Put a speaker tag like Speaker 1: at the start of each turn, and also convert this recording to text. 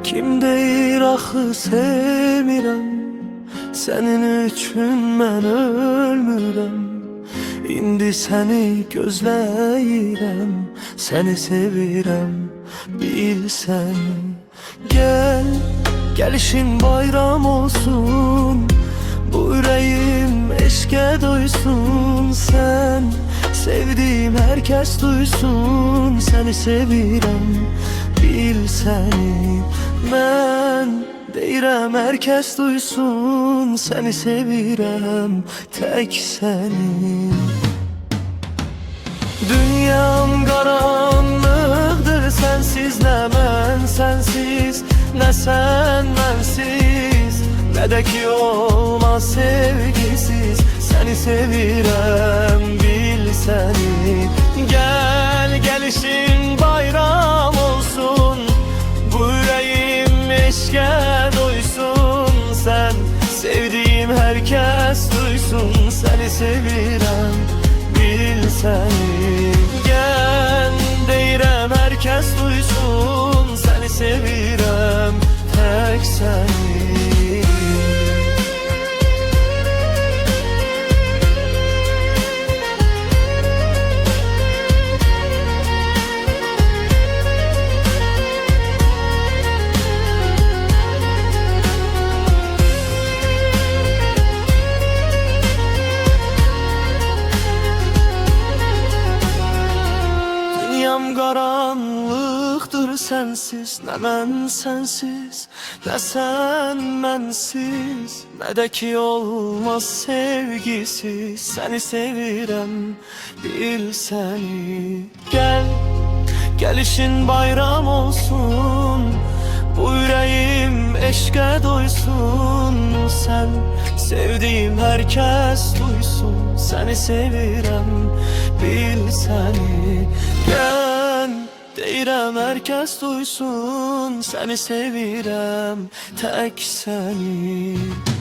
Speaker 1: Kim deyir axı sevmirəm, sənin üçün mən ölmürəm. İndi səni gözləyirəm, səni sevirəm, bilsən. Gəl, gəlişin bayram olsun, bu ürəyim eşqə doysun. Sən, sevdiyim hər kəs duysun, səni sevirəm, bil səni. Mən deyirəm hər kəs duysun, səni sevirəm, tək səni. Dünyam qaranlıqdır, sənsiz nə mən sənsiz, nə sən mənsiz, nə də ki olmaz sevgisiz. Səni sevirəm, bil səni. Gəl, gəlişin bayram olsun, bu ürəyim eşqə doysun. Sən, sevdiyim hər kəs duysun, səni sevirəm, bil səni. Gəl, deyirəm hər kəs duysun, səni sevirəm, tək səni. Qaranlıqdır sənsiz, nə mən sənsiz, nə sən mənsiz, nə də ki olmaz sevgisiz. Səni sevirəm, bil səni. Gəl, gəlişin bayram olsun, bu ürəyim eşqə doysun. Sən, sevdiyim hər kəs duysun, səni sevirəm, bil səni. Gəl, deyirəm hər kəs duysun, səni sevirəm, tək səni.